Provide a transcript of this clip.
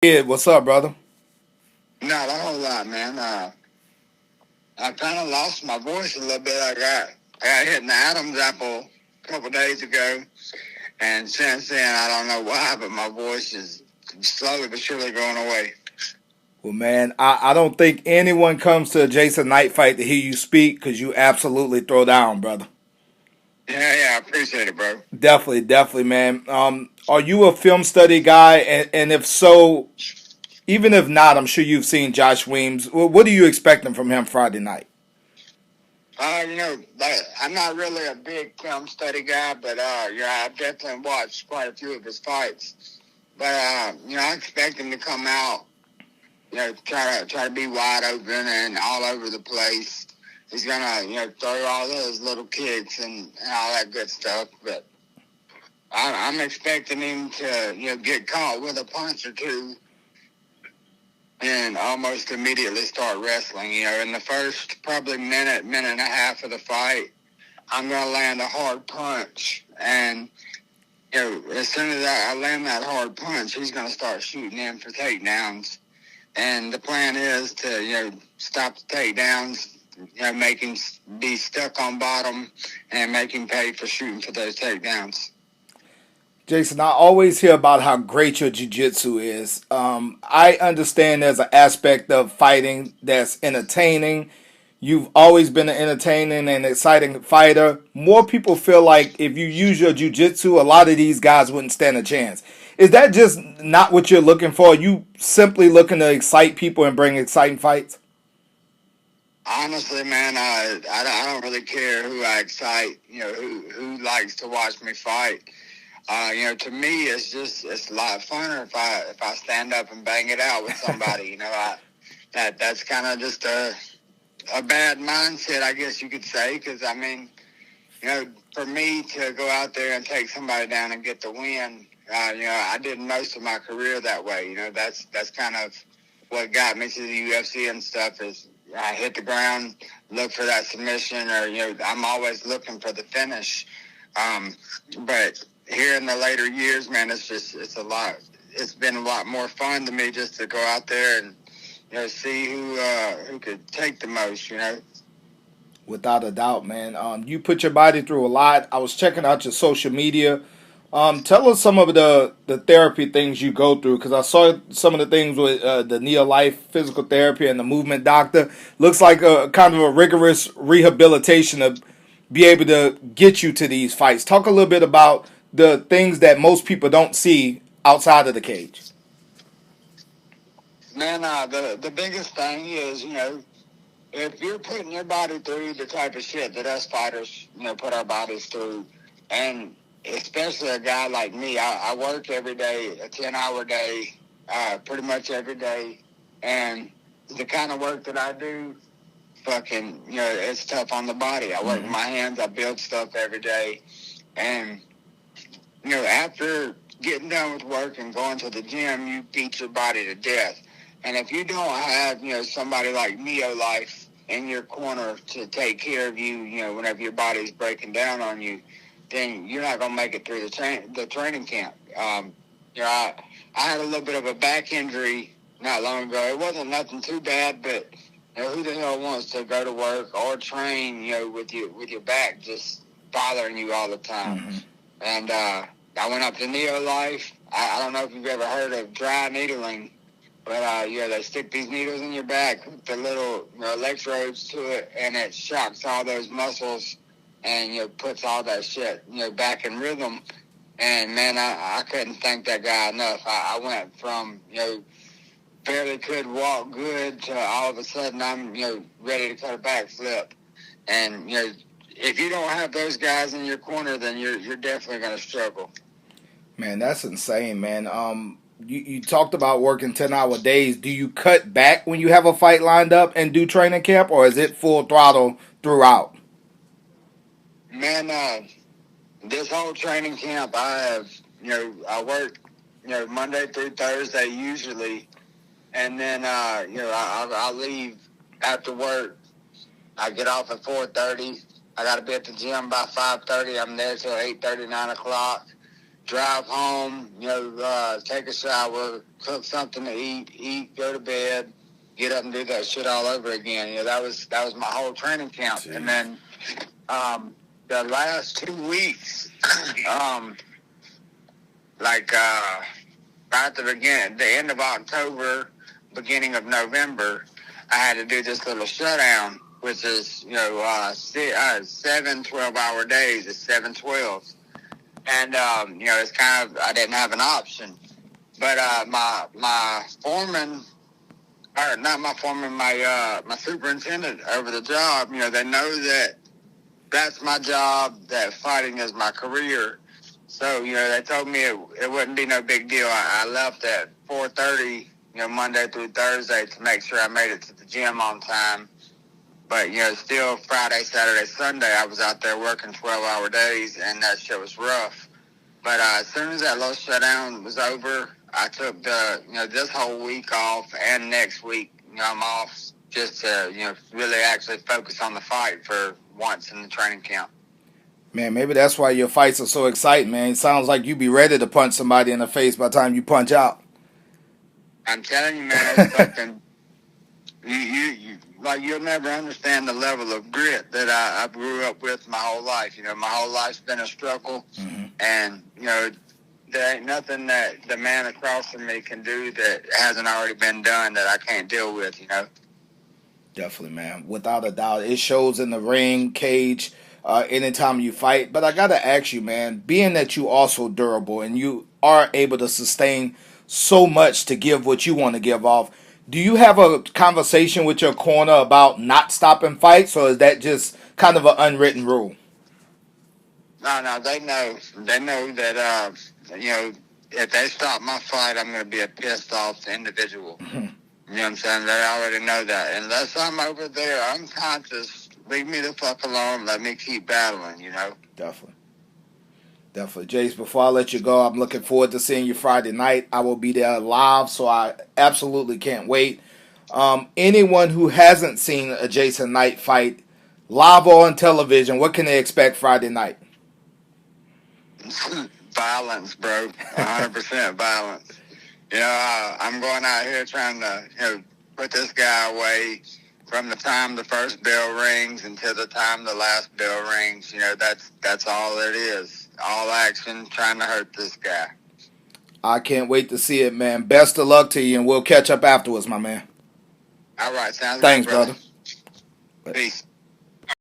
Yeah, what's up, brother? Not a whole lot, man. I kind of lost my voice a little bit. I got hit in the Adam's apple a couple days ago, and since then I don't know why, but my voice is slowly but surely going away. Well, man, I don't think anyone comes to a Jason Knight fight to hear you speak because you absolutely throw down, brother. Yeah, I appreciate it, bro. Definitely, man. Are you a film study guy? And if so, even if not, I'm sure you've seen Josh Weems. What are you expecting from him Friday night? I'm not really a big film study guy, but I've definitely watched quite a few of his fights. But I expect him to come out, try to be wide open and all over the place. He's gonna, throw all those little kicks and all that good stuff. But I'm expecting him to, get caught with a punch or two and almost immediately start wrestling. In the first probably minute and a half of the fight, I'm gonna land a hard punch, and as soon as I land that hard punch, he's gonna start shooting in for takedowns. And the plan is to, stop the takedowns, make him be stuck on bottom and make him pay for shooting for those takedowns. Jason, I always hear about how great your jiu-jitsu is. I understand there's an aspect of fighting that's entertaining. You've always been an entertaining and exciting fighter. More people feel like if you use your jiu-jitsu, a lot of these guys wouldn't stand a chance. Is that just not what you're looking for? Are you simply looking to excite people and bring exciting fights? Honestly, man, I don't really care who I excite, who likes to watch me fight. To me, it's a lot funner if I stand up and bang it out with somebody. That's kind of just a bad mindset, I guess you could say. Because I mean, for me to go out there and take somebody down and get the win, I did most of my career that way. That's kind of what got me to the UFC and stuff. Is I hit the ground, look for that submission, or I'm always looking for the finish. But here in the later years, man, it's a lot. It's been a lot more fun to me just to go out there and see who could take the most. Without a doubt, man. You put your body through a lot. I was checking out your social media. Tell us some of the therapy things you go through because I saw some of the things with the Neo Life physical therapy and the movement doctor. Looks like a kind of a rigorous rehabilitation to be able to get you to these fights. Talk a little bit about the things that most people don't see outside of the cage. Man, the biggest thing is if you're putting your body through the type of shit that us fighters put our bodies through, and especially a guy like me, I work every day, a 10-hour day, pretty much every day, and the kind of work that I do, fucking, it's tough on the body. I work with my hands, I build stuff every day, and after getting done with work and going to the gym, you beat your body to death. And if you don't have, somebody like Neo Life in your corner to take care of you, whenever your body's breaking down on you, then you're not going to make it through the training camp. I had a little bit of a back injury not long ago. It wasn't nothing too bad, but who the hell wants to go to work or train, with your back just bothering you all the time? Mm-hmm. And I went up to Neo Life. I don't know if you've ever heard of dry needling, but they stick these needles in your back, hook the little electrodes to it, and it shocks all those muscles and puts all that shit back in rhythm. And man, I couldn't thank that guy enough. I went from barely could walk good to all of a sudden I'm ready to cut a backflip. And if you don't have those guys in your corner, then you're definitely going to struggle. Man, that's insane, man. You talked about working 10-hour days. Do you cut back when you have a fight lined up and do training camp, or is it full throttle throughout? Man, this whole training camp, I work, Monday through Thursday usually, and then, I'll leave after work. I get off at 4:30. I got to be at the gym by 5:30. I'm there till 8:30, 9 o'clock. drive home, take a shower, cook something to eat, go to bed, get up and do that shit all over again. That was my whole training camp. Jeez. And then the last 2 weeks, right at the end of October, beginning of November, I had to do this little showdown, which is 7 12-hour days. It's 7/12. And, it's kind of, I didn't have an option. But my foreman, or not my foreman, my superintendent over the job, they know that that's my job, that fighting is my career. So, they told me it wouldn't be no big deal. I left at 4:30, Monday through Thursday to make sure I made it to the gym on time. But, still Friday, Saturday, Sunday, I was out there working 12-hour days, and that shit was rough. But as soon as that little shutdown was over, I took this whole week off, and next week, I'm off just to, really actually focus on the fight for once in the training camp. Man, maybe that's why your fights are so exciting, man. It sounds like you be ready to punch somebody in the face by the time you punch out. I'm telling you, man, it's something... You'll never understand the level of grit that I grew up with my whole life. My whole life's been a struggle, and there ain't nothing that the man across from me can do that hasn't already been done that I can't deal with. Definitely, man. Without a doubt, it shows in the ring, cage, anytime you fight. But I gotta ask you, man, being that you also durable and you are able to sustain so much to give what you want to give off. Do you have a conversation with your corner about not stopping fights, or is that just kind of an unwritten rule? No, they know. They know that, if they stop my fight, I'm going to be a pissed off individual. You know what I'm saying? They already know that. Unless I'm over there unconscious, leave me the fuck alone. Let me keep battling, Definitely. Jace, before I let you go, I'm looking forward to seeing you Friday night. I will be there live, so I absolutely can't wait. Anyone who hasn't seen a Jason Knight fight live or on television, what can they expect Friday night? Violence, bro. 100% violence. I'm going out here trying to, put this guy away from the time the first bell rings until the time the last bell rings. That's all it is. All action, trying to hurt this guy. I can't wait to see it, man. Best of luck to you, and we'll catch up afterwards, my man. All right, sounds Thanks, good, brother. brother. Peace.